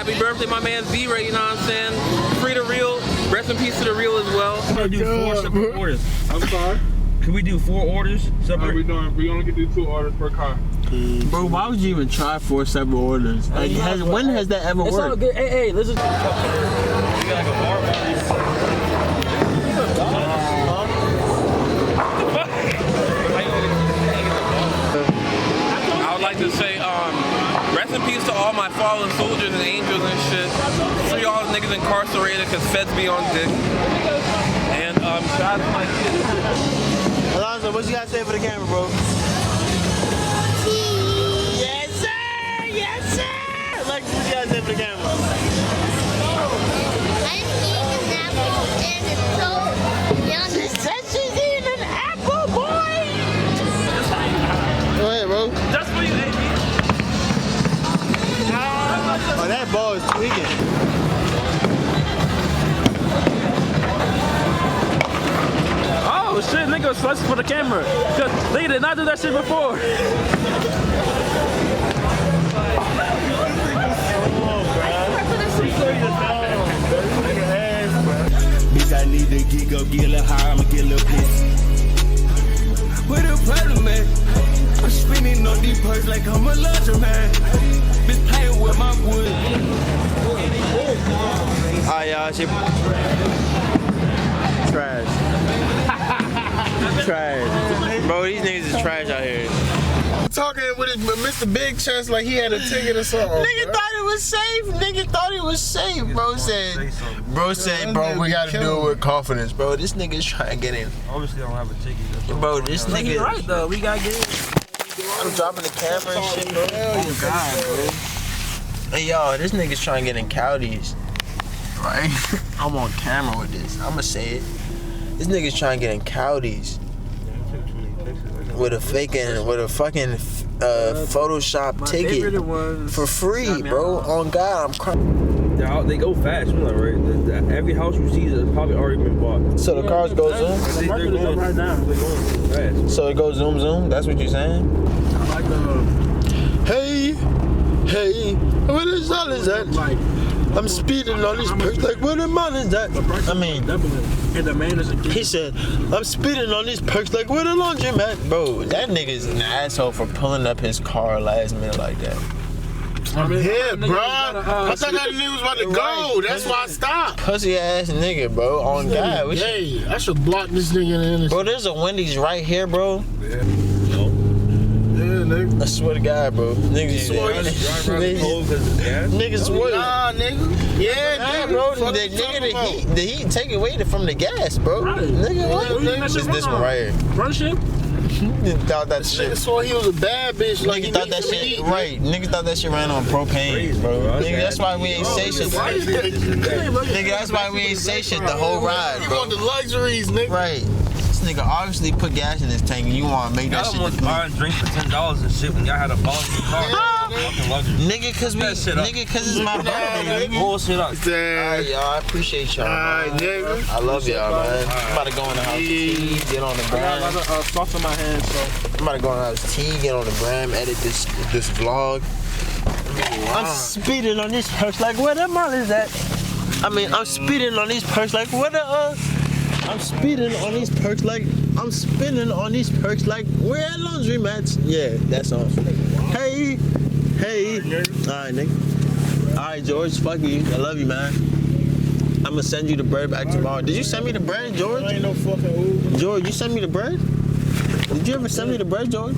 happy birthday, my man Z-Ray, you know what I'm saying? Free the real, rest in peace to the real as well. We're gonna do 4 separate orders. I'm sorry? Can we do 4 orders separate? We only can do 2 orders per car. Bro, why would you even try 4 separate orders? Like, when has that ever It's all worked? good. Hey, listen. We got like a bar. I would like to say, rest in peace to all my fallen soldiers and angels and shit. Free all the niggas incarcerated because feds be on dick. And shout out to my kids. Alonzo, what you gotta say for the camera, bro? Yes, sir! Yes, sir! Like, what you gotta say for the camera? I'm eating an apple and it's so yummy. She's eating an apple, boy! Go ahead, bro. Just for you, baby. Oh, that ball is tweaking. Oh shit, nigga, slice for the camera. Cause nigga did not do that shit before. Bitch, I need to get up, get a little high, I'ma get a little pissed. What the problem, man? I'm spinning on these perks like I'm a luxury man. Bitch playing with my wood. Alright, y'all, shit. Trash. Trash. Bro, these niggas is trash out here. Talking with his Mr. Big Chest like he had a ticket or something. Nigga thought it was safe. Nigga thought it was safe. Bro said, bro, we gotta do it with confidence. Bro, this nigga's trying to get in. Obviously, I don't have a ticket. Bro, this nigga. He right though, we gotta get it. I'm dropping the camera and shit, bro. Oh, God, bro. Hey, y'all, this nigga's trying to get in Cowdies. Right? I'm on camera with this. I'ma say it. This nigga's trying to get in Cowdies. With a fucking Photoshop ticket for free, bro. On God, I'm crying. They go fast, you know, right? Every house you see is probably already been bought. So the cars go zoom? They're going right now. They're going fast. So it goes zoom zoom? That's what you're saying? Hey, what is all is that? I'm speeding on these perks like what the man is that? I mean, he said, I'm speeding on these perks like where the laundromat? Bro, that nigga's an asshole for pulling up his car last minute like that. I'm here, bro. I thought that nigga was about to go. That's why I stopped. Pussy ass nigga, bro. On God. Hey, I should block this nigga in. Bro, there's a Wendy's right here, bro. Yeah, nigga. I swear to God, bro. Niggas swear. Nah, nigga. Yeah, bro. The nigga, the heat take away from the gas, bro. Right. Nigga, what? Nigga, It's this one right here. Run shit. Thought that shit. Nigga swore he was a bad bitch. Like Niggas thought that shit right. Niggas thought that shit ran on propane, bro. Nigga, that's why we ain't say shit. Nigga, that's why we ain't say shit the whole ride, You bro. want the luxuries, nigga. Right. This nigga obviously put gas in his tank and you want to make that shit. Y'all was buying drinks for $10 and shit when y'all had a boss in the car. Fucking luxury. Nigga, cause it's my birthday, nigga. Bullshit up. Alright, y'all, I appreciate y'all. Alright, nigga. I love y'all, man. I'm about to go in the house tea, get on the I gram. got a lot of sauce in my hand, so. I'm about to go in the house tea, get on the gram, edit this vlog. I'm speeding on these perks like where the mall is at? I mean, I'm speeding on these perks like where the I'm speeding on these perks like I'm spinning on these perks like where laundromats? Yeah, that song. Hey. Alright, nigga. Alright, George, fuck you. I love you, man. I'm gonna send you the bread back tomorrow. Did you send me the bread, George? I ain't no fucking Uber. George, you sent me the bread? Did you ever send me the bread, George?